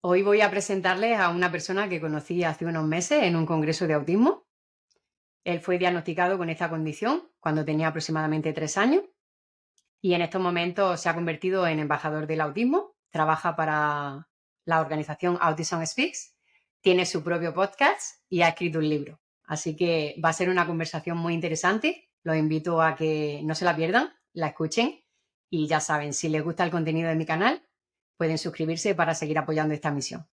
Hoy voy a presentarles a una persona que conocí hace unos meses en un congreso de autismo. Él fue diagnosticado con esta condición cuando tenía aproximadamente 3 años y en estos momentos se ha convertido en embajador del autismo. Trabaja para la organización Autism Speaks, tiene su propio podcast y ha escrito un libro. Así que va a ser una conversación muy interesante. Los invito a que no se la pierdan, la escuchen y ya saben, si les gusta el contenido de mi canal, pueden suscribirse para seguir apoyando esta misión.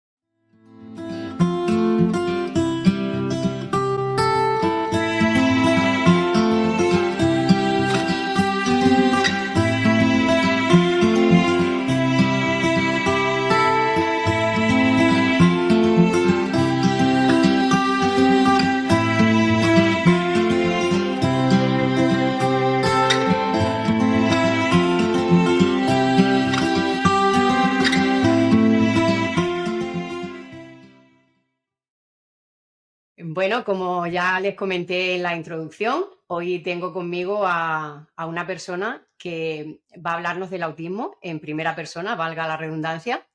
Bueno, como ya les comenté en la introducción, hoy tengo conmigo a una persona que va a hablarnos del autismo en primera persona, valga la redundancia,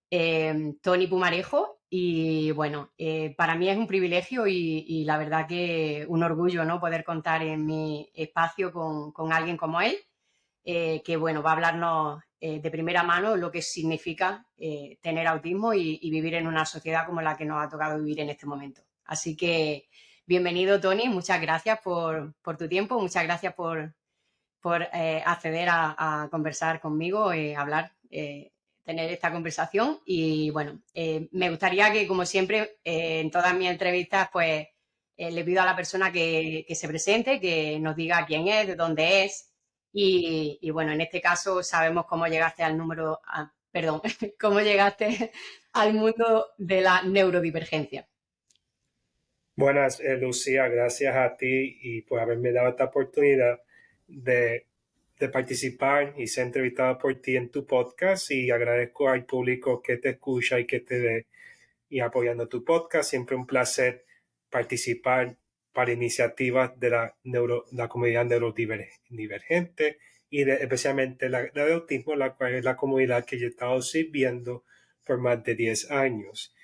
Tony Pumarejo. Y bueno, para mí es un privilegio y la verdad que un orgullo, ¿no?, poder contar en mi espacio con alguien como él, que bueno, va a hablarnos de primera mano lo que significa tener autismo y vivir en una sociedad como la que nos ha tocado vivir en este momento. Así que bienvenido, Tony, muchas gracias por tu tiempo, muchas gracias por acceder a conversar conmigo, hablar, tener esta conversación. Y bueno, me gustaría que, como siempre, en todas mis entrevistas, pues le pido a la persona que se presente, que nos diga quién es, de dónde es. Y bueno, en este caso sabemos cómo llegaste al perdón, cómo llegaste al mundo de la neurodivergencia. Buenas, Lucía, gracias a ti y por haberme dado esta oportunidad de, de participar y ser entrevistado por ti en tu podcast, y agradezco al público que te escucha y que te ve y apoyando tu podcast. Siempre un placer participar para iniciativas de la comunidad neurodivergente y especialmente la de autismo, la cual es la comunidad que yo he estado sirviendo por más de 10 años.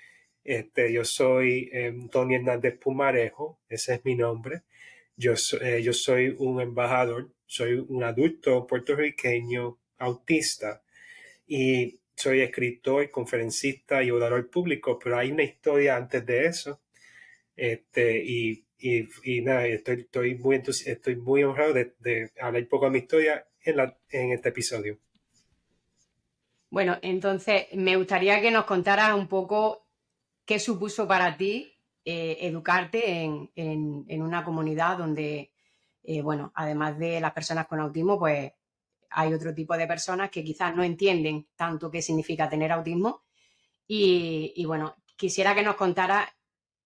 Yo soy Tony Hernández Pumarejo, ese es mi nombre. Yo soy un embajador, soy un adulto puertorriqueño autista y soy escritor, conferencista y orador público, pero hay una historia antes de eso. Y nada, estoy muy honrado de hablar un poco de mi historia en este episodio. Bueno, entonces me gustaría que nos contaras un poco qué supuso para ti educarte en una comunidad donde, bueno, además de las personas con autismo, pues hay otro tipo de personas que quizás no entienden tanto qué significa tener autismo. Y bueno, quisiera que nos contaras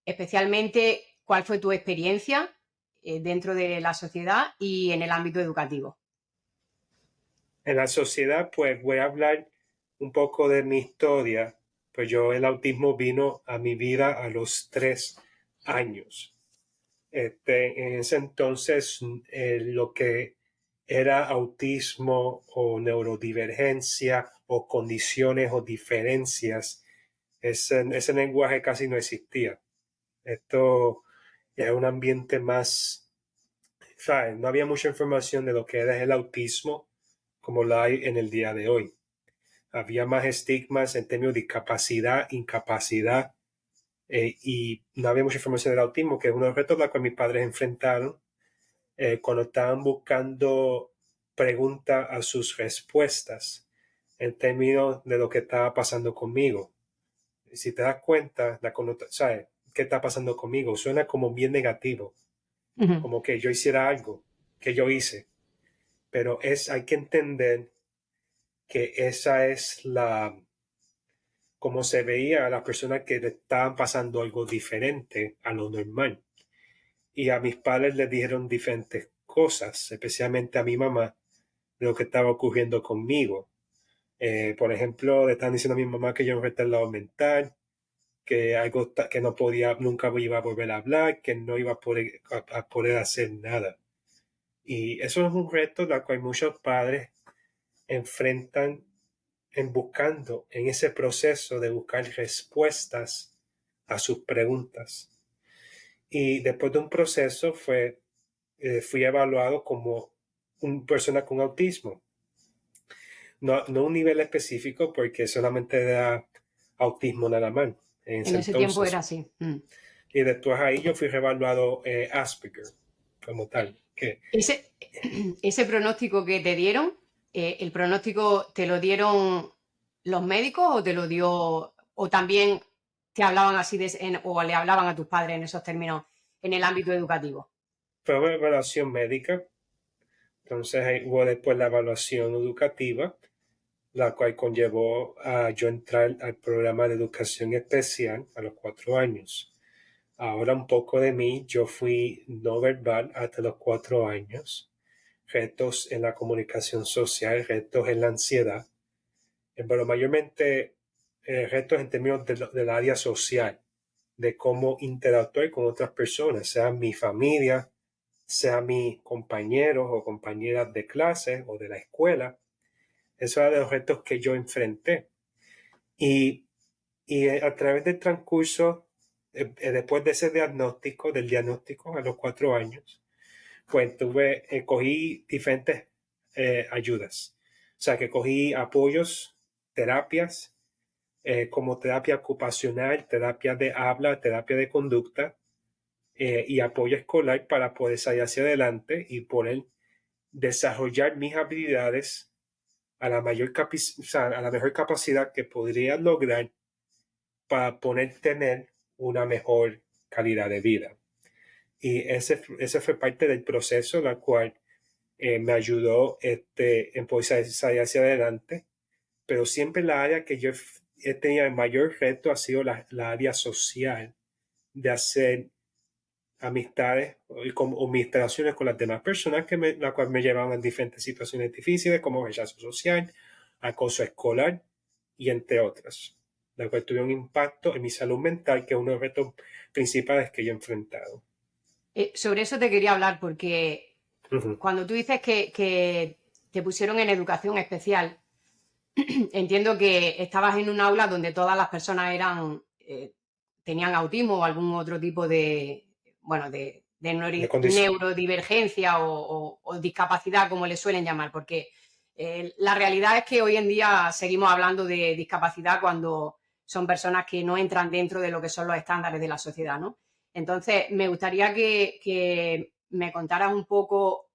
especialmente cuál fue tu experiencia dentro de la sociedad y en el ámbito educativo. En la sociedad, pues voy a hablar un poco de mi historia. Pues el autismo vino a mi vida a los 3 años. En ese entonces, lo que era autismo o neurodivergencia o condiciones o diferencias, ese lenguaje casi no existía. Esto era un ambiente más, ¿sabes? No había mucha información de lo que era el autismo como la hay en el día de hoy. Había más estigmas en términos de discapacidad, incapacidad, y no había mucha información del autismo, que es uno de los retos a los cuales mis padres enfrentaron cuando estaban buscando preguntas a sus respuestas en términos de lo que estaba pasando conmigo. Si te das cuenta, ¿sabes? ¿Qué está pasando conmigo? Suena como bien negativo, Ujú. como que yo hiciera algo que yo hice, pero hay que entender que esa es como se veía a las personas que le estaban pasando algo diferente a lo normal. Y a mis padres les dijeron diferentes cosas, especialmente a mi mamá, de lo que estaba ocurriendo conmigo. Por ejemplo, le estaban diciendo a mi mamá que yo era un retardado mental, que que no podía, nunca iba a volver a hablar, que no iba a poder hacer nada. Y eso es un reto al cual muchos padres enfrentan buscando en ese proceso de buscar respuestas a sus preguntas. Y después de un proceso fui evaluado como una persona con autismo. No un nivel específico porque solamente da autismo nada más en En ese ese tiempo entonces. era así. Y después ahí yo fui reevaluado Asperger como tal. Que, Ese, ese pronóstico que te dieron, ¿el pronóstico te lo dieron los médicos o te lo dio, o también te hablaban así o le hablaban a tus padres en esos términos en el ámbito educativo? fue una evaluación médica. Entonces ahí hubo después la evaluación educativa, la cual conllevó a yo entrar al programa de educación especial a los 4 años. Ahora un poco de mí, yo fui no verbal hasta los 4 años. Retos en la comunicación social, retos en la ansiedad, pero mayormente retos en términos del área social, de cómo interactuar con otras personas, sea mi familia, sea mis compañeros o compañeras de clase o de la escuela. Eso era de los retos que yo enfrenté. Y, y a través del transcurso, después de ese diagnóstico, del diagnóstico a los 4 años, pues cogí diferentes ayudas. O sea, que cogí apoyos, terapias, como terapia ocupacional, terapia de habla, terapia de conducta y apoyo escolar para poder salir hacia adelante y poder desarrollar mis habilidades o sea, a la mejor capacidad que podría lograr para poder tener una mejor calidad de vida. Y ese fue parte del proceso, la cual me ayudó en poder salir hacia adelante, pero siempre la área que yo he tenido el mayor reto ha sido la área social, de hacer amistades o mis relaciones con las demás personas la cual me llevaban a diferentes situaciones difíciles como rechazo social, acoso escolar y entre otras, la cual tuvo un impacto en mi salud mental, que es uno de los retos principales que yo he enfrentado. Sobre eso te quería hablar porque Ujú. cuando tú dices que te pusieron en educación especial, entiendo que estabas en un aula donde todas las personas tenían autismo o algún otro tipo de, bueno, de De condición. neurodivergencia o discapacidad, como le suelen llamar, porque la realidad es que hoy en día seguimos hablando de discapacidad cuando son personas que no entran dentro de lo que son los estándares de la sociedad, ¿no? Entonces, me gustaría que me contaras un poco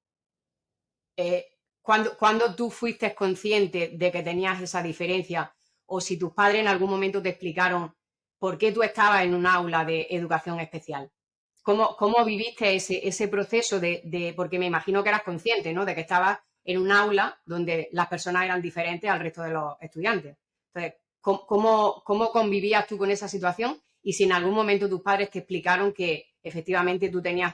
eh, cuando tú fuiste consciente de que tenías esa diferencia o si tus padres en algún momento te explicaron por qué tú estabas en un aula de educación especial. ¿Cómo viviste ese proceso porque me imagino que eras consciente, ¿no? De que estabas en un aula donde las personas eran diferentes al resto de los estudiantes. Entonces, ¿cómo convivías tú con esa situación? Y si en algún momento tus padres te explicaron que efectivamente tú tenías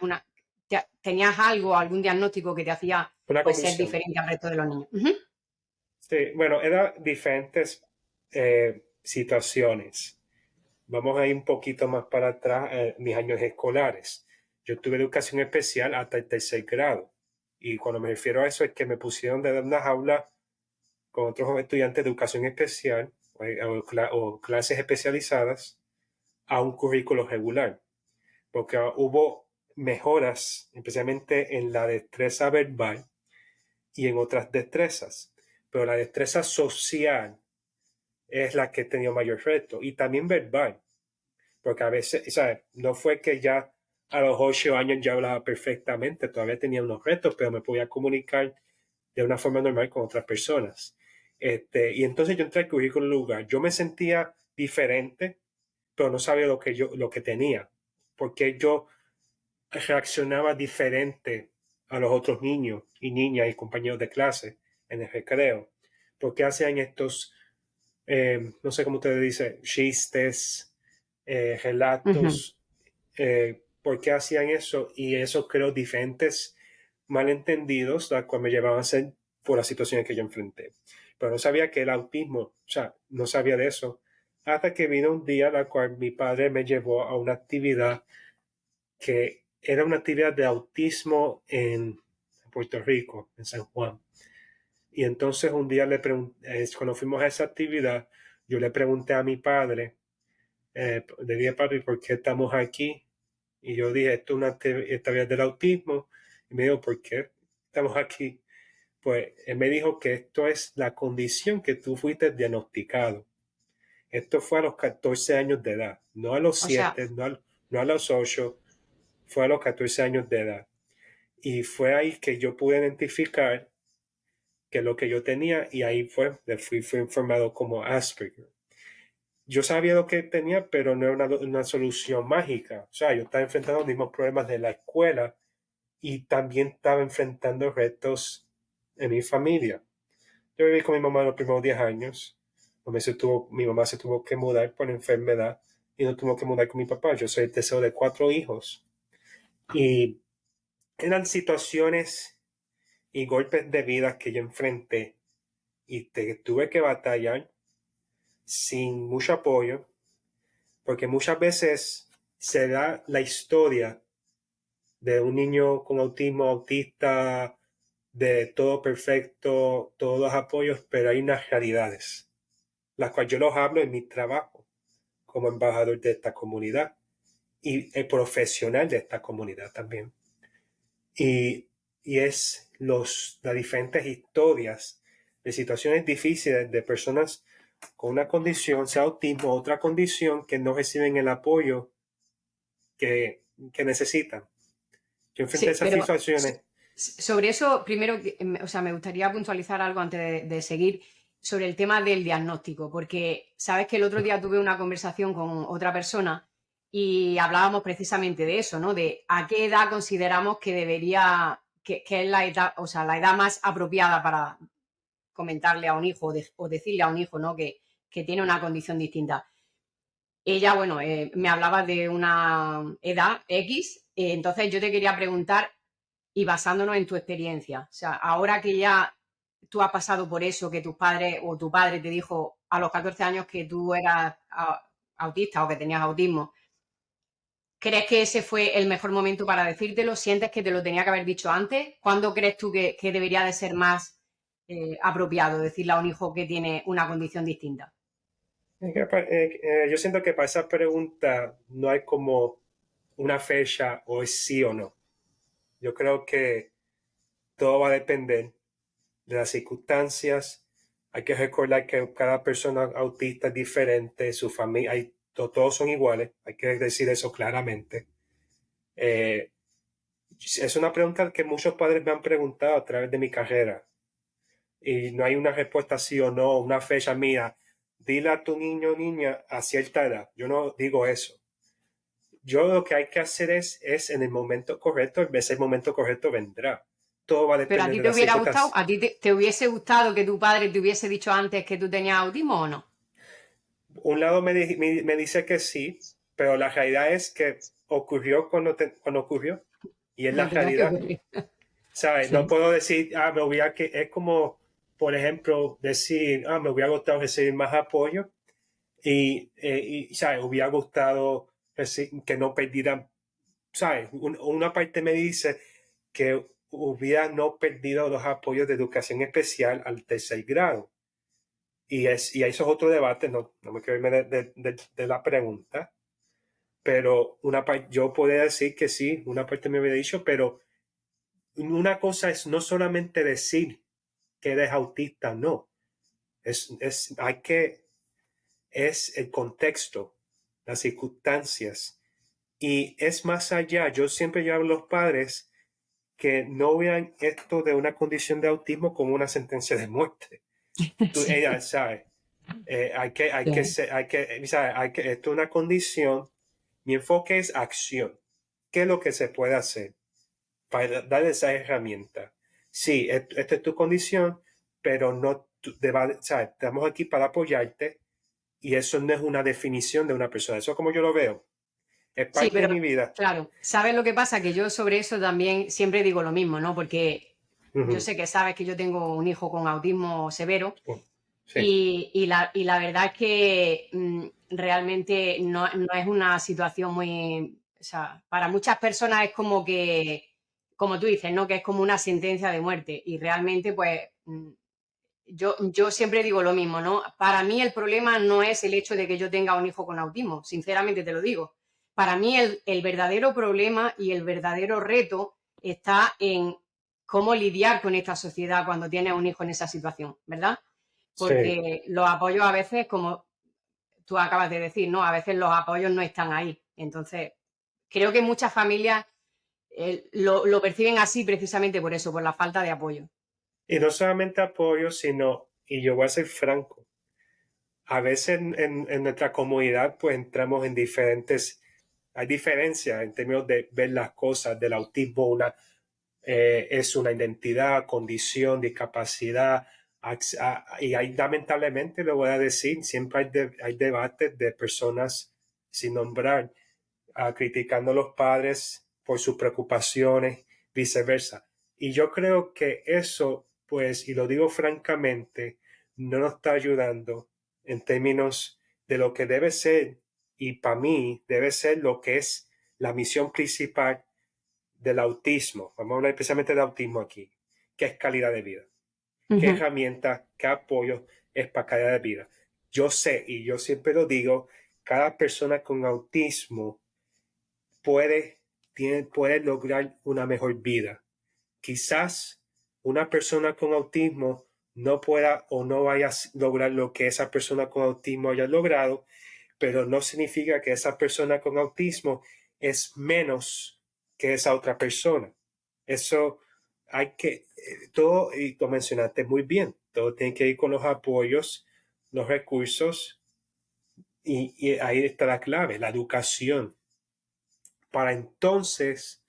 algo, algún diagnóstico que te hacía Una pues ser condición. diferente al resto de los niños. Uh -huh. Sí, bueno, eran diferentes situaciones. Vamos a ir un poquito más para atrás, mis años escolares. Yo tuve educación especial hasta el 3.er grado. Y cuando me refiero a eso es que me pusieron de unas aulas con otros estudiantes de educación especial o clases especializadas a un currículo regular. Porque hubo mejoras, especialmente en la destreza verbal y en otras destrezas. Pero la destreza social es la que he tenido mayor reto. Y también verbal. Porque a veces, ¿sabes? No fue que ya a los 8 años ya hablaba perfectamente, todavía tenía unos retos, pero me podía comunicar de una forma normal con otras personas. Y entonces yo entré al currículum lugar. Yo me sentía diferente, pero no sabía lo que tenía, porque yo reaccionaba diferente a los otros niños y niñas y compañeros de clase en el recreo, porque hacían estos, no sé cómo te dice, chistes, Uh -huh. relatos, por qué hacían eso, y eso creó diferentes malentendidos, la cual me llevaban a ser por las situaciones que yo enfrenté. Pero no sabía que el autismo, o sea, no sabía de eso, hasta que vino un día la cual mi padre me llevó a una actividad que era una actividad de autismo en Puerto Rico, en San Juan. Y entonces un día cuando fuimos a esa actividad, yo le pregunté a mi padre, le dije, papi, ¿por qué estamos aquí? Y yo dije, esto es una actividad del autismo. Y me dijo, ¿por qué estamos aquí? Pues él me dijo que esto es la condición que tú fuiste diagnosticado. Esto fue a los 14 años de edad, no a los O sea, 7, no a los 8, fue a los 14 años de edad. Y fue ahí que yo pude identificar que lo que yo tenía y ahí fui informado como Asperger. Yo sabía lo que tenía, pero no era una solución mágica. O sea, yo estaba enfrentando los mismos problemas de la escuela y también estaba enfrentando retos en mi familia. Yo viví con mi mamá los primeros 10 años. Mi mamá se tuvo que mudar por enfermedad y no tuvo que mudar con mi papá. Yo soy el tercero de 4 hijos. Y eran situaciones y golpes de vida que yo enfrenté y tuve que batallar sin mucho apoyo, porque muchas veces se da la historia de un niño con autismo, autista, de todo perfecto, todos los apoyos, pero hay unas realidades, las cuales yo los hablo en mi trabajo como embajador de esta comunidad y el profesional de esta comunidad también. Y, y es las diferentes historias de situaciones difíciles de personas con una condición, sea autismo o otra condición, que no reciben el apoyo que necesitan. Yo enfrenté sí, esas pero situaciones. sobre eso, primero, o sea, me gustaría puntualizar algo antes de seguir sobre el tema del diagnóstico, porque sabes que el otro día tuve una conversación con otra persona y hablábamos precisamente de eso, ¿no? De a qué edad consideramos que debería, que es la edad, o sea, la edad más apropiada para comentarle a un hijo o decirle a un hijo, ¿no? Que tiene una condición distinta. Ella, bueno, me hablaba de una edad X, entonces yo te quería preguntar, y basándonos en tu experiencia, o sea, ahora que ya tú has pasado por eso, que tus padres o tu padre te dijo a los 14 años que tú eras autista o que tenías autismo, ¿crees que ese fue el mejor momento para decírtelo? ¿Sientes que te lo tenía que haber dicho antes? ¿Cuándo crees tú que debería de ser más apropiado decirle a un hijo que tiene una condición distinta? Yo siento que para esa pregunta no hay como una fecha o es sí o no. Yo creo que todo va a depender de las circunstancias. Hay que recordar que cada persona autista es diferente, su familia, todos son iguales, hay que decir eso claramente. Eh, es una pregunta que muchos padres me han preguntado a través de mi carrera y no hay una respuesta sí o no, una fecha mía. Dile a tu niño o niña a cierta edad. Yo no digo eso. Yo lo que hay que hacer es en el momento correcto, ese momento correcto vendrá. Todo va a Pero a depender ti de te las hubiera gustado, circunstancias. a ti te hubiese gustado que tu padre te hubiese dicho antes que tú tenías autismo o no. Un lado me dice que sí, pero la realidad es que ocurrió cuando ocurrió y es la Lo tenía que realidad. ocurrir. ¿Sabes? No Sí. puedo decir, es como, por ejemplo, decir, me hubiera gustado recibir más apoyo ¿sabes? Hubiera gustado que no perdieran, ¿sabes? Una parte me dice que hubiera no perdido los apoyos de educación especial al tercer grado. Y eso es otro debate, no me quiero irme de la pregunta, pero yo podría decir que sí, una parte me había dicho, pero una cosa es no solamente decir que eres autista, no, es el contexto, las circunstancias, y es más allá. Yo siempre llamo a los padres que no vean esto de una condición de autismo como una sentencia de muerte. Ella Sí, sabe, sí. esto es una condición. Mi enfoque es acción. ¿Qué es lo que se puede hacer para darle esa herramienta? Sí, esta es tu condición, pero no, ¿sabes? Estamos aquí para apoyarte y eso no es una definición de una persona. Eso es como yo lo veo. Es Sí, parte de pero mi vida. claro, ¿sabes lo que pasa? Que yo sobre eso también siempre digo lo mismo, ¿no? Porque yo Ujú. sé que sabes que yo tengo un hijo con autismo severo Oh, sí, y la verdad es que realmente no es una situación muy... O sea, para muchas personas es como que, como tú dices, ¿no? Que es como una sentencia de muerte y realmente pues yo siempre digo lo mismo, ¿no? Para mí el problema no es el hecho de que yo tenga un hijo con autismo, sinceramente te lo digo. Para mí el verdadero problema y el verdadero reto está en cómo lidiar con esta sociedad cuando tienes un hijo en esa situación, ¿verdad? Sí. Porque los apoyos a veces, como tú acabas de decir, ¿no? A veces los apoyos no están ahí. Entonces, creo que muchas familias lo perciben así precisamente por eso, por la falta de apoyo. Y no solamente apoyo, sino, y yo voy a ser franco, a veces en nuestra comunidad pues entramos en diferentes, hay diferencias en términos de ver las cosas del autismo, es una identidad, condición, discapacidad, y hay lamentablemente, lo voy a decir, siempre hay debates de personas sin nombrar, criticando a los padres por sus preocupaciones, viceversa. Y yo creo que eso, pues, y lo digo francamente, no nos está ayudando en términos de lo que debe ser, y para mí debe ser lo que es la misión principal del autismo. Vamos a hablar especialmente de autismo aquí, que es calidad de vida. ¿Qué Ujú. herramienta, qué apoyo es para calidad de vida? Yo sé, y yo siempre lo digo, cada persona con autismo puede, puede lograr una mejor vida. Quizás una persona con autismo no pueda o no vaya a lograr lo que esa persona con autismo haya logrado, pero no significa que esa persona con autismo es menos que esa otra persona. Eso hay que, todo, y lo mencionaste muy bien, todo tiene que ir con los apoyos, los recursos, y ahí está la clave, la educación, para entonces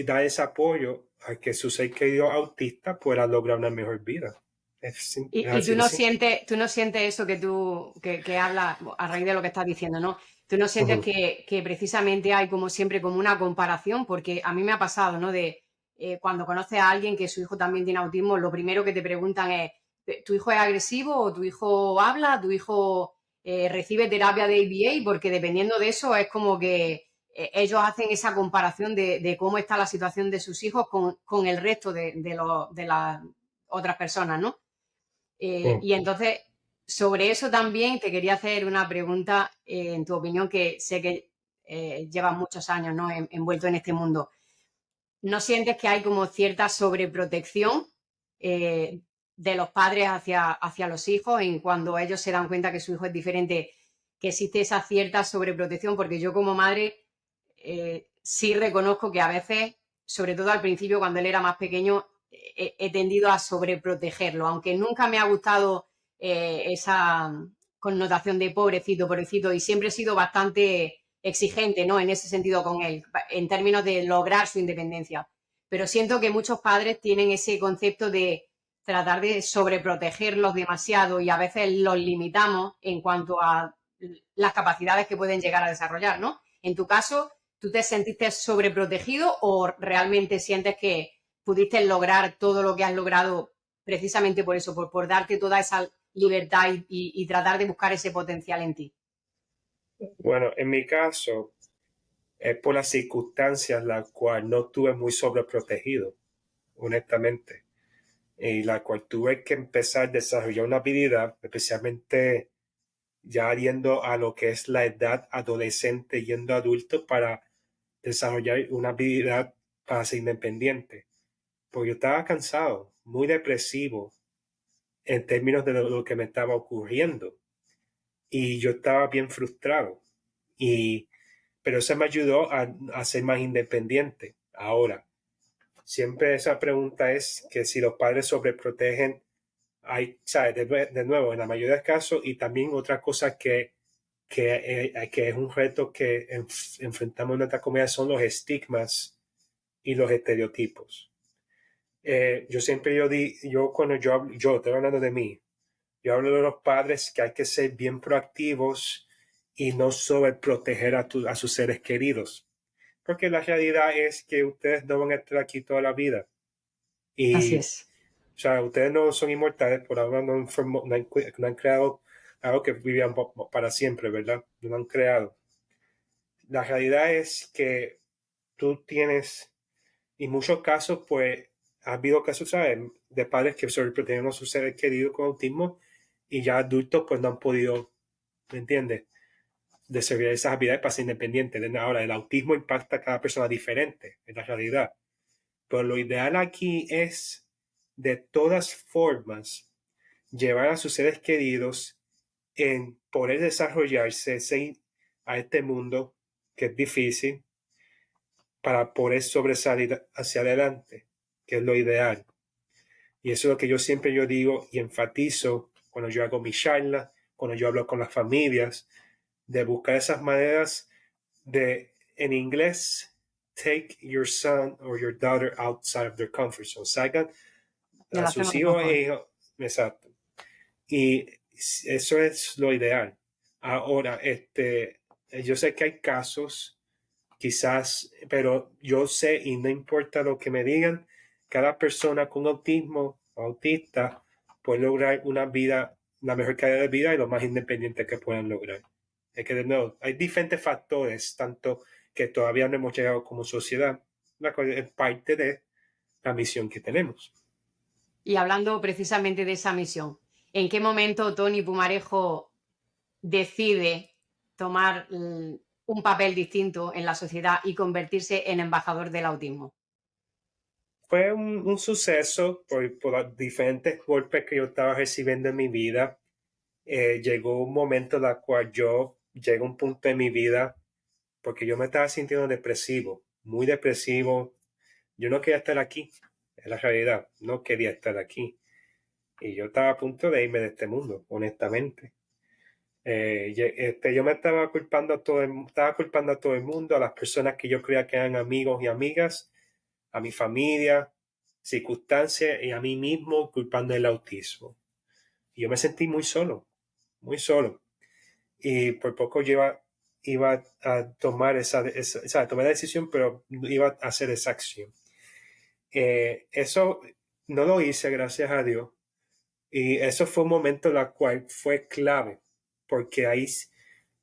dar ese apoyo a que su ser querido autista pueda lograr una mejor vida. Es Y así de simple. tú no sientes eso que hablas a raíz de lo que estás diciendo, ¿no? Tú no sientes Ujú. que precisamente hay como siempre como una comparación, porque a mí me ha pasado, ¿no? De cuando conoces a alguien que su hijo también tiene autismo, lo primero que te preguntan es, ¿tu hijo es agresivo o tu hijo habla? ¿Tu hijo recibe terapia de ABA? Porque dependiendo de eso es como que ellos hacen esa comparación de cómo está la situación de sus hijos con el resto de las otras personas, ¿no? Mm. Y entonces, sobre eso también te quería hacer una pregunta, en tu opinión, que sé que llevas muchos años, ¿no? Envuelto en este mundo. ¿No sientes que hay como cierta sobreprotección eh, de los padres hacia los hijos en cuando ellos se dan cuenta que su hijo es diferente, que existe esa cierta sobreprotección? Porque yo como madre sí reconozco que a veces, sobre todo al principio, cuando él era más pequeño, he tendido a sobreprotegerlo, aunque nunca me ha gustado esa connotación de pobrecito, pobrecito, y siempre he sido bastante exigente, ¿no? En ese sentido con él, en términos de lograr su independencia. Pero siento que muchos padres tienen ese concepto de tratar de sobreprotegerlos demasiado y a veces los limitamos en cuanto a las capacidades que pueden llegar a desarrollar, ¿no? En tu caso, ¿tú te sentiste sobreprotegido o realmente sientes que pudiste lograr todo lo que has logrado precisamente por eso, por darte toda esa libertad y tratar de buscar ese potencial en ti? Bueno, en mi caso, es por las circunstancias la cual no estuve muy sobreprotegido, honestamente, y la cual tuve que empezar a desarrollar una habilidad, especialmente ya yendo a lo que es la edad adolescente, yendo a adulto, para desarrollar una habilidad para ser independiente. Porque yo estaba cansado, muy depresivo en términos de lo que me estaba ocurriendo, y yo estaba bien frustrado. Y pero eso me ayudó a ser más independiente. Ahora, siempre esa pregunta es que si los padres sobreprotegen, hay, ¿sabes? De nuevo, en la mayoría de los casos, y también otra cosa que es un reto que enfrentamos en nuestra comunidad son los estigmas y los estereotipos. Yo siempre yo cuando yo estoy hablando de mí, yo hablo de los padres que hay que ser bien proactivos y no sobreproteger a sus seres queridos, porque la realidad es que ustedes no van a estar aquí toda la vida. Así Y, o es. sea, ustedes no son inmortales, por ahora no han creado algo que vivían para siempre, ¿verdad? No lo han creado. La realidad es que tú tienes, en muchos casos, pues, ha habido casos, ¿sabes? de padres que sobreprotegen a sus seres queridos con autismo y ya adultos pues no han podido, ¿me entiendes?, desarrollar esas habilidades para ser independientes. Ahora, el autismo impacta a cada persona diferente, es la realidad. Pero lo ideal aquí es, de todas formas, llevar a sus seres queridos en poder desarrollarse a este mundo que es difícil para poder sobresalir hacia adelante, que es lo ideal. Y eso es lo que yo digo y enfatizo cuando yo hago mi charla, cuando yo hablo con las familias, de buscar esas maneras de, en inglés, take your son or your daughter outside of their comfort zone. Sacan de a la zona sus de hijos confort. e hijos. Exacto. Y eso es lo ideal. Ahora, yo sé que hay casos, quizás, pero yo sé y no importa lo que me digan, cada persona con autismo o autista puede lograr una vida, la mejor calidad de vida y lo más independiente que puedan lograr. Es que de nuevo, hay diferentes factores, tanto que todavía no hemos llegado como sociedad, la cual es parte de la misión que tenemos. Y hablando precisamente de esa misión, ¿en qué momento Tony Pumarejo decide tomar un papel distinto en la sociedad y convertirse en embajador del autismo? Fue un suceso por los diferentes golpes que yo estaba recibiendo en mi vida. Llegó un momento en el cual yo llegué a un punto en mi vida porque yo me estaba sintiendo depresivo, muy depresivo. Yo no quería estar aquí, es la realidad, no quería estar aquí. Y yo estaba a punto de irme de este mundo, honestamente. Yo me estaba culpando estaba culpando a todo el mundo, a las personas que yo creía que eran amigos y amigas, a mi familia, circunstancias y a mí mismo culpando el autismo. Y yo me sentí muy solo, muy solo. Y por poco iba a tomar tomé la decisión, pero iba a hacer esa acción. Eso no lo hice, gracias a Dios. Y eso fue un momento en el cual fue clave, porque ahí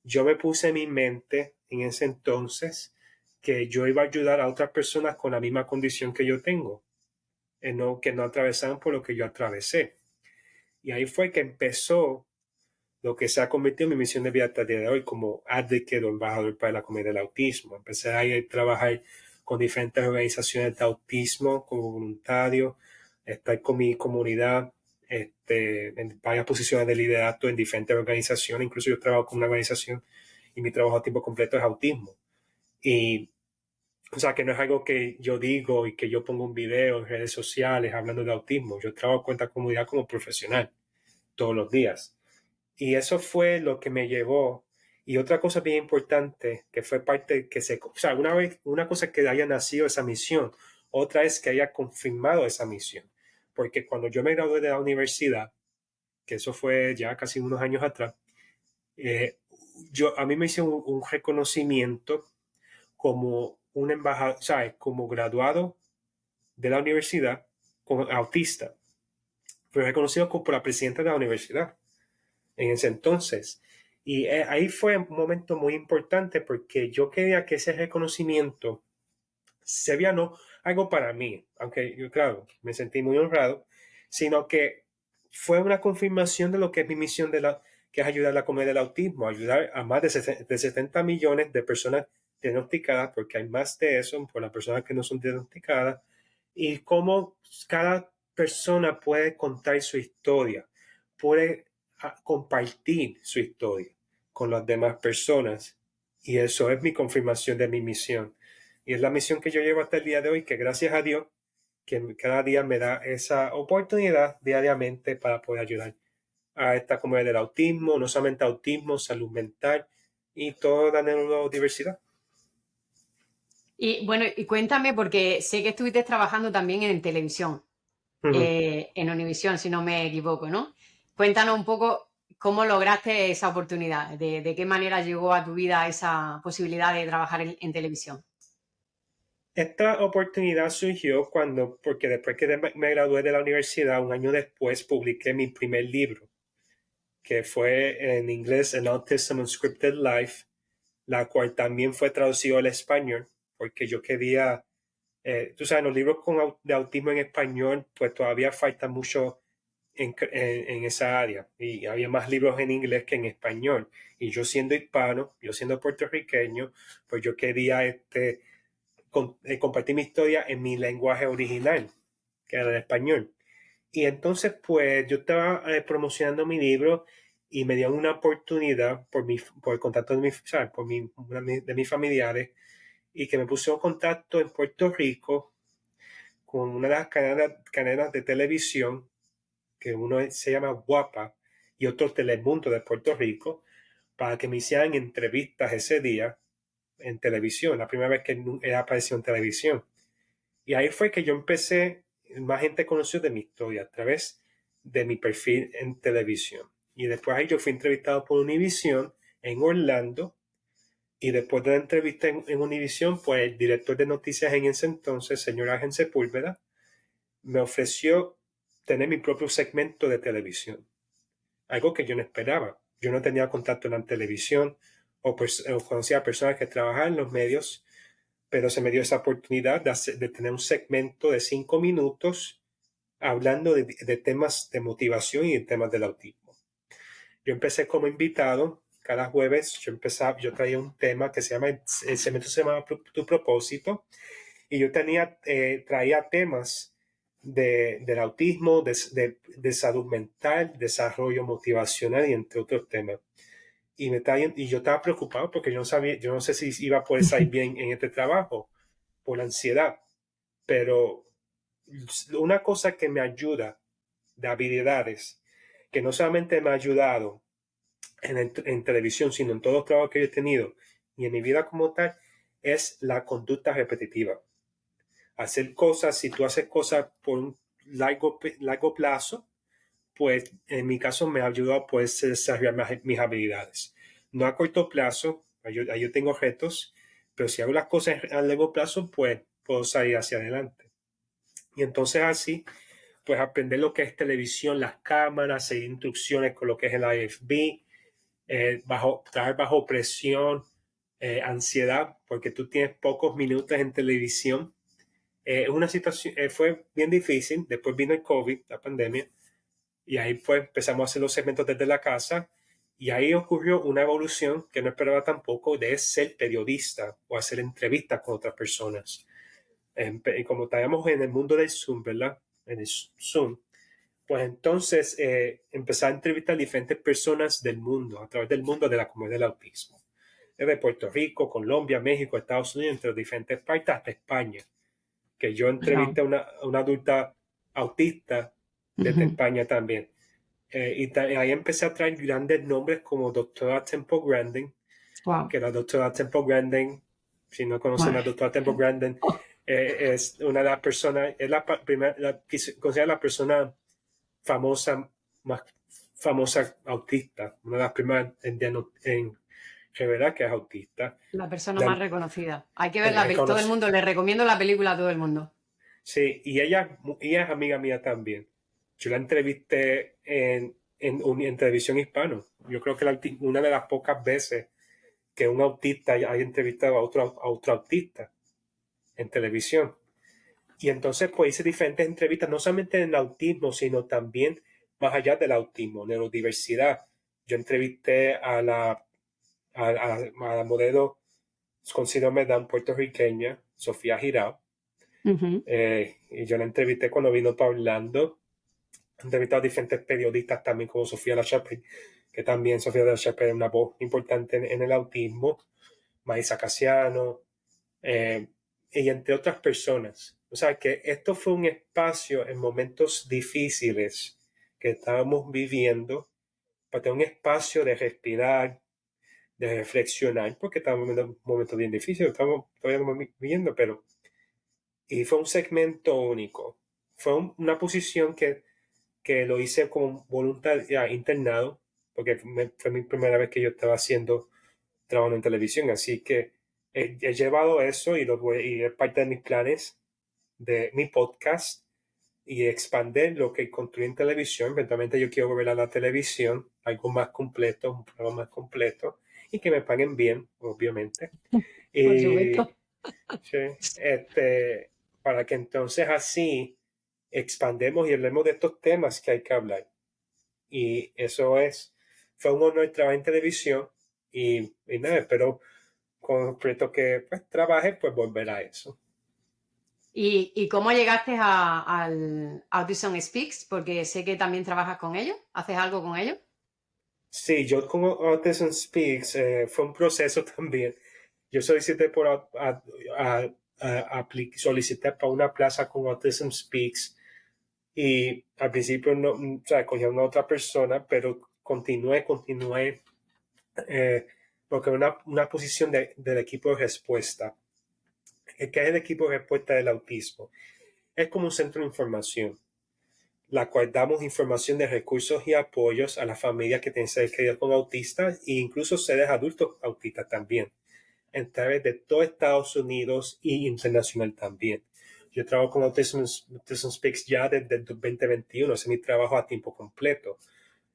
yo me puse en mi mente en ese entonces que yo iba a ayudar a otras personas con la misma condición que yo tengo, que no atravesaban por lo que yo atravesé. Y ahí fue que empezó lo que se ha convertido en mi misión de vida hasta el día de hoy como advocate o embajador para la comunidad del autismo. Empecé a trabajar con diferentes organizaciones de autismo como voluntario, estar con mi comunidad en varias posiciones de liderazgo en diferentes organizaciones. Incluso yo trabajo con una organización y mi trabajo a tiempo completo es autismo. Y o sea, que no es algo que yo digo y que yo pongo un video en redes sociales hablando de autismo. Yo trabajo con esta comunidad como profesional todos los días. Y eso fue lo que me llevó. Y otra cosa bien importante que fue parte que o sea, una cosa es que haya nacido esa misión, otra es que haya confirmado esa misión. Porque cuando yo me gradué de la universidad, que eso fue ya casi unos años atrás, eh, a mí me hicieron un reconocimiento como un embajador, ¿sabes? Como graduado de la universidad como autista. Fue reconocido por la presidenta de la universidad en ese entonces. Y ahí fue un momento muy importante porque yo quería que ese reconocimiento se vea no algo para mí, aunque yo, claro, me sentí muy honrado, sino que fue una confirmación de lo que es mi misión que es ayudar a la comunidad del autismo, ayudar a más de 70 millones de personas diagnosticadas, porque hay más de eso por las personas que no son diagnosticadas, y cómo cada persona puede contar su historia, puede compartir su historia con las demás personas. Y eso es mi confirmación de mi misión. Y es la misión que yo llevo hasta el día de hoy, que gracias a Dios, que cada día me da esa oportunidad diariamente para poder ayudar a esta comunidad del autismo, no solamente autismo, salud mental y toda la neurodiversidad. Y bueno, y cuéntame, porque sé que estuviste trabajando también en televisión, Ujú. en Univisión, si no me equivoco, ¿no? Cuéntanos un poco cómo lograste esa oportunidad, de qué manera llegó a tu vida esa posibilidad de trabajar en televisión. Esta oportunidad surgió porque después que me gradué de la universidad, un año después publiqué mi primer libro, que fue en inglés An Autism Unscripted Life, la cual también fue traducido al español, porque yo quería Tú sabes, los libros de autismo en español, pues todavía falta mucho en esa área. Y había más libros en inglés que en español. Y yo siendo hispano, yo siendo puertorriqueño, pues yo quería compartir mi historia en mi lenguaje original, que era el español. Y entonces, pues yo estaba promocionando mi libro y me dieron una oportunidad por el contacto de, ¿sabes? De mis familiares y que me puso en contacto en Puerto Rico con una de las cadenas de televisión, que uno se llama Guapa y otro Telemundo de Puerto Rico, para que me hicieran entrevistas ese día en televisión, la primera vez que he aparecido en televisión. Y ahí fue que yo empecé, más gente conoció de mi historia a través de mi perfil en televisión. Y después ahí yo fui entrevistado por Univision en Orlando. Y después de la entrevista en Univision, pues el director de noticias en ese entonces, señor Ángel Sepúlveda, me ofreció tener mi propio segmento de televisión. Algo que yo no esperaba. Yo no tenía contacto en la televisión o conocía a personas que trabajaban en los medios, pero se me dio esa oportunidad de tener un segmento de 5 minutos hablando de temas de motivación y de temas del autismo. Yo empecé como invitado, cada jueves yo traía un tema que se llama, el segmento se llama Tu propósito, y yo traía temas del autismo, de salud mental, desarrollo motivacional y entre otros temas. Y yo estaba preocupado porque yo no sé si iba a poder salir bien en este trabajo por la ansiedad, pero una cosa que me ayuda de habilidades, que no solamente me ha ayudado en televisión, sino en todos los trabajos que yo he tenido y en mi vida como tal, es la conducta repetitiva. Hacer cosas, si tú haces cosas por un largo plazo, pues en mi caso me ha ayudado a poder desarrollar mis habilidades. No a corto plazo, yo tengo retos, pero si hago las cosas a largo plazo, pues puedo salir hacia adelante. Y entonces así, pues aprender lo que es televisión, las cámaras, seguir instrucciones con lo que es el IFB, trabajar bajo presión, ansiedad, porque tú tienes pocos minutos en televisión. Una situación, fue bien difícil. Después vino el COVID, la pandemia, y ahí pues empezamos a hacer los segmentos desde la casa. Y ahí ocurrió una evolución que no esperaba tampoco de ser periodista o hacer entrevistas con otras personas. Como estábamos en el mundo del Zoom, ¿verdad? En el Zoom, pues entonces empecé a entrevistar a diferentes personas del mundo, a través del mundo de la comunidad del autismo. Desde Puerto Rico, Colombia, México, Estados Unidos, entre diferentes partes, hasta España. Que yo Wow. entrevisté a una adulta autista desde España también. Ahí empecé a traer grandes nombres como doctora Temple Grandin, Wow. que la doctora Temple Grandin, si no conocen a la doctora Temple Grandin, es una de las personas, es considera la persona famosa, más famosa autista, una de las primeras en revelar que es autista. La persona más Dan, reconocida. Hay que ver la película. Todo el reconoce, mundo, le recomiendo la película a todo el mundo. sí, y ella es amiga mía también. Yo la entrevisté en televisión hispano. Yo creo que una de las pocas veces que un autista haya entrevistado a otro autista en televisión. Y entonces pues hice diferentes entrevistas, no solamente en el autismo, sino también más allá del autismo, neurodiversidad. Yo entrevisté a la modelo con síndrome de Down puertorriqueña, Sofía Girao. Ujú. Y yo la entrevisté cuando vino para Orlando. He entrevistado a diferentes periodistas también, como Sofía Lachapelle, que también Sofía Lachapelle es una voz importante en el autismo, Maísa Casiano, y entre otras personas. O sea, que esto fue un espacio en momentos difíciles que estábamos viviendo, para tener un espacio de respirar, de reflexionar, porque estábamos en un momento bien difícil, estamos todavía viviendo, pero... Y fue un segmento único. Fue una posición que lo hice como voluntario internado, porque fue mi primera vez que yo estaba haciendo trabajo en televisión, así que he llevado eso y es parte de mis planes de mi podcast y expandir lo que construí en televisión. Eventualmente yo quiero volver a la televisión, algo más completo, un programa más completo y que me paguen bien, obviamente. Por Y supuesto. sí, este, para que entonces así expandemos y hablemos de estos temas que hay que hablar. Y fue un honor trabajar en televisión y nada, espero con el proyecto que pues, trabaje, pues volver a eso. ¿Y cómo llegaste al Autism Speaks? Porque sé que también trabajas con ellos, ¿haces algo con ellos? Sí, yo como Autism Speaks fue un proceso también. Yo solicité solicité para una plaza con Autism Speaks y al principio no, o sea, cogí a una otra persona, pero continué, porque era una posición del equipo de respuesta. ¿Qué es el equipo de respuesta del autismo? Es como un centro de información, la cual damos información de recursos y apoyos a las familias que tienen seres queridos con autistas e incluso seres adultos autistas también, en través de todo Estados Unidos y internacional también. Yo trabajo con Autism Speaks ya desde el 2021, es mi trabajo a tiempo completo.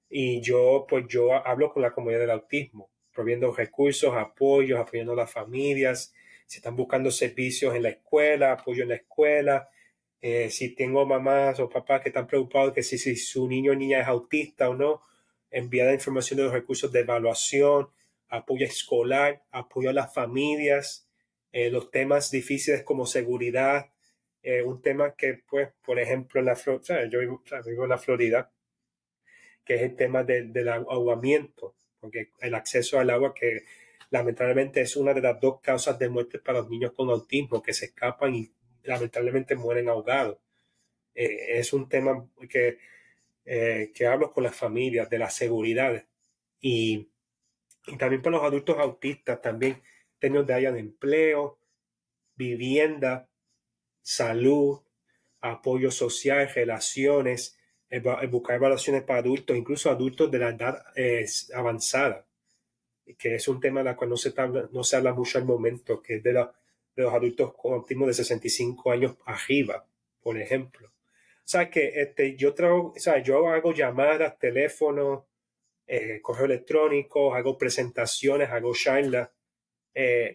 Y yo hablo con la comunidad del autismo, proviendo recursos, apoyos, apoyando a las familias, si están buscando servicios en la escuela, apoyo en la escuela, si tengo mamás o papás que están preocupados que si su niño o niña es autista o no, enviar información de los recursos de evaluación, apoyo escolar, apoyo a las familias, los temas difíciles como seguridad, un tema que, pues, por ejemplo, vivo en la Florida, que es el tema del ahogamiento, porque el acceso al agua que lamentablemente es una de las dos causas de muerte para los niños con autismo, que se escapan y lamentablemente mueren ahogados. Es un tema que hablo con las familias, de la seguridad y, y también para los adultos autistas, también términos de área de empleo, vivienda, salud, apoyo social, relaciones, buscar evaluaciones para adultos, incluso adultos de la edad avanzada, que es un tema de la cual no se habla mucho al momento, que es de los adultos con autismo de 65 años arriba, por ejemplo. O sea, que yo hago llamadas, teléfono, correo electrónico, hago presentaciones, hago charlas.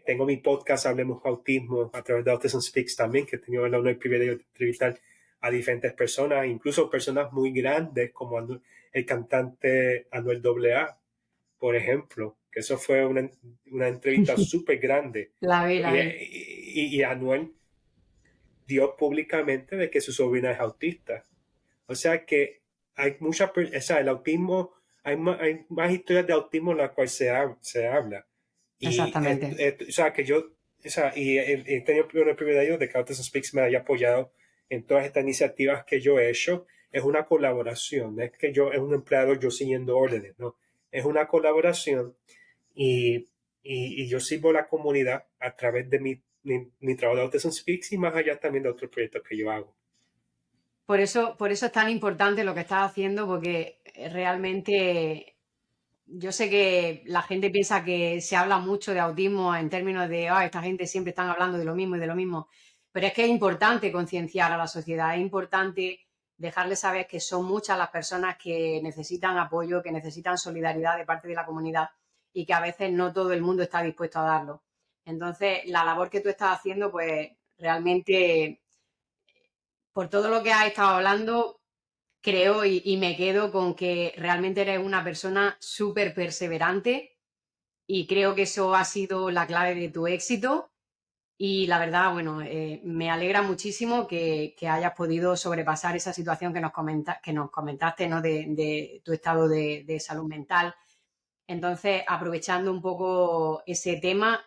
Tengo mi podcast Hablemos Autismo a través de Autism Speaks también, que he tenido el honor y privilegio de entrevistar a diferentes personas, incluso personas muy grandes como el cantante Anuel AA, por ejemplo, que eso fue una entrevista súper grande. La vi, la Y, vi. y Anuel dio públicamente de que su sobrina es autista. O sea que hay o sea, el autismo, hay más historias de autismo en las cuales se habla. Y Exactamente. o sea, que yo, o sea, y he tenido el privilegio de que Autism Speaks me haya apoyado en todas estas iniciativas que yo he hecho. Es una colaboración, no es que yo, es un empleado yo siguiendo órdenes, no. Es una colaboración y, y yo sirvo a la comunidad a través de mi trabajo de Autism Speaks y más allá también de otros proyectos que yo hago. Por eso es tan importante lo que estás haciendo, porque realmente yo sé que la gente piensa que se habla mucho de autismo en términos de, esta gente siempre están hablando de lo mismo y de lo mismo, pero es que es importante concienciar a la sociedad, es importante dejarles saber que son muchas las personas que necesitan apoyo, que necesitan solidaridad de parte de la comunidad y que a veces no todo el mundo está dispuesto a darlo. Entonces, la labor que tú estás haciendo, pues realmente, por todo lo que has estado hablando, creo y me quedo con que realmente eres una persona súper perseverante y creo que eso ha sido la clave de tu éxito. Y la verdad, bueno, me alegra muchísimo que hayas podido sobrepasar esa situación que nos comentaste, ¿no? De tu estado de salud mental. Entonces, aprovechando un poco ese tema,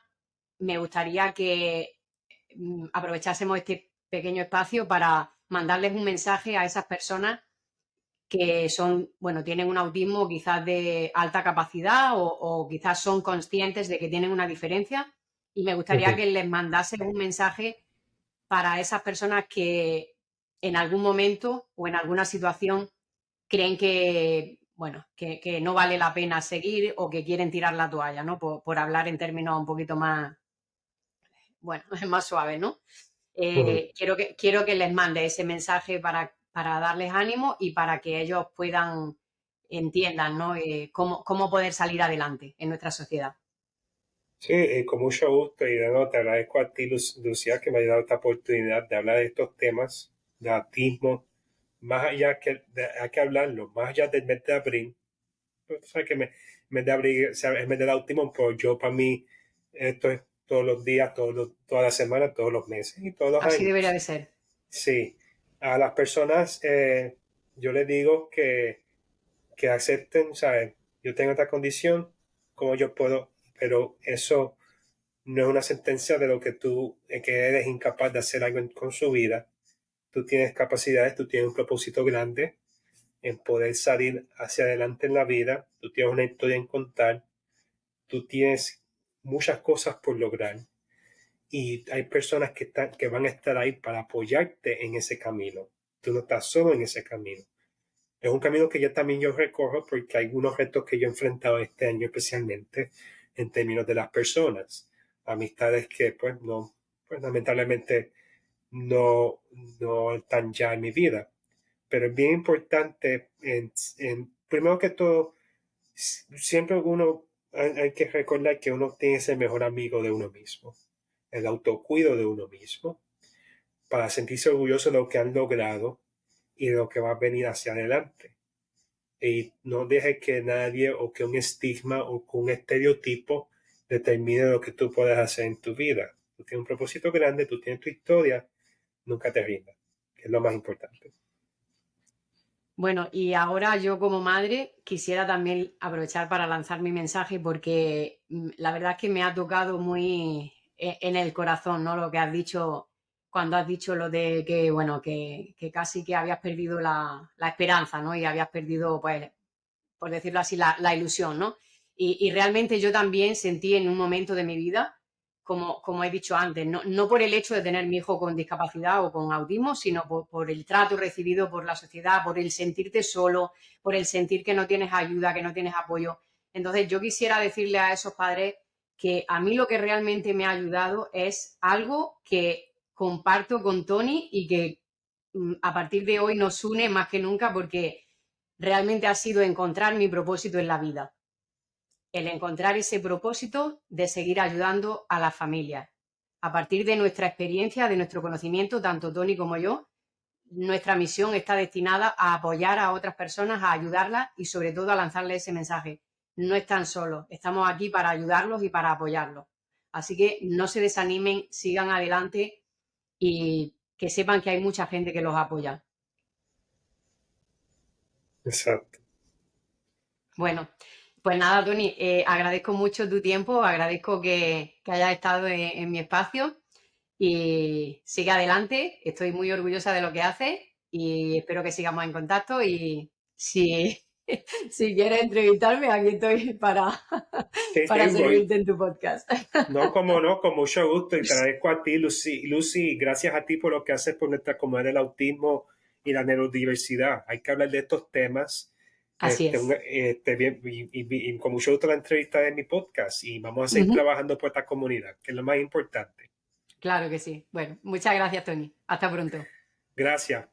me gustaría que aprovechásemos este pequeño espacio para mandarles un mensaje a esas personas que son, bueno, tienen un autismo quizás de alta capacidad o quizás son conscientes de que tienen una diferencia y me gustaría Ujú. que les mandase un mensaje para esas personas que en algún momento o en alguna situación creen que, bueno, que no vale la pena seguir o que quieren tirar la toalla, ¿no? Por hablar en términos un poquito más, bueno, más suaves, ¿no? Ujú. Quiero que les mande ese mensaje para darles ánimo y para que ellos entiendan, ¿no? Cómo poder salir adelante en nuestra sociedad. Sí, con mucho gusto y de nuevo te agradezco a ti, Lucía, que me ha dado esta oportunidad de hablar de estos temas de autismo, más allá hay que hablarlo, más allá del mes de abril. Pues, tú sabes que mes de abril, o sea, el mes del autismo, pues yo para mí esto es todos los días, todas las semanas, todos los meses y todos los Así debería años. de ser. Sí, a las personas yo les digo que acepten, ¿sabes? Yo tengo esta condición, como yo puedo, pero eso no es una sentencia de lo que tú, que eres incapaz de hacer algo con su vida. Tú tienes capacidades, tú tienes un propósito grande en poder salir hacia adelante en la vida, tú tienes una historia en contar, tú tienes muchas cosas por lograr y hay personas que van a estar ahí para apoyarte en ese camino. Tú no estás solo en ese camino. Es un camino que yo recorro porque hay algunos retos que yo he enfrentado este año especialmente en términos de las personas. Amistades que pues no, pues lamentablemente no, no están ya en mi vida. Pero es bien importante, primero que todo, siempre hay que recordar que uno tiene que ser el mejor amigo de uno mismo, el autocuido de uno mismo, para sentirse orgulloso de lo que han logrado y de lo que va a venir hacia adelante. Y no dejes que nadie o que un estigma o que un estereotipo determine lo que tú puedes hacer en tu vida. Tú tienes un propósito grande, tú tienes tu historia, nunca te rindas, que es lo más importante. Bueno, y ahora yo como madre quisiera también aprovechar para lanzar mi mensaje porque la verdad es que me ha tocado muy en el corazón, ¿no? Lo que has dicho cuando has dicho lo de que, bueno, que casi que habías perdido la esperanza, ¿no? Y habías perdido, pues, por decirlo así, la ilusión, ¿no? Y realmente yo también sentí en un momento de mi vida, como he dicho antes, no por el hecho de tener mi hijo con discapacidad o con autismo, sino por el trato recibido por la sociedad, por el sentirte solo, por el sentir que no tienes ayuda, que no tienes apoyo. Entonces yo quisiera decirle a esos padres que a mí lo que realmente me ha ayudado es algo que comparto con Tony y que a partir de hoy nos une más que nunca porque realmente ha sido encontrar mi propósito en la vida, el encontrar ese propósito de seguir ayudando a las familias. A partir de nuestra experiencia, de nuestro conocimiento, tanto Tony como yo, nuestra misión está destinada a apoyar a otras personas, a ayudarlas y sobre todo a lanzarles ese mensaje. No están solos, estamos aquí para ayudarlos y para apoyarlos. Así que no se desanimen, sigan adelante y que sepan que hay mucha gente que los apoya. Exacto. Bueno, pues nada, Tony, agradezco mucho tu tiempo, agradezco que hayas estado en mi espacio y sigue adelante. Estoy muy orgullosa de lo que haces y espero que sigamos en contacto y si, si quieres entrevistarme, aquí estoy para, Sí, para sí, voy. servirte en tu podcast. No, como no, con mucho gusto y te agradezco a ti, Lucy. Lucy, gracias a ti por lo que haces por nuestra comunidad del autismo y la neurodiversidad. Hay que hablar de estos temas. Así es. Bien, y con mucho gusto la entrevista de mi podcast y vamos a seguir Ujú. trabajando por esta comunidad, que es lo más importante. Claro que sí. Bueno, muchas gracias, Tony. Hasta pronto. Gracias.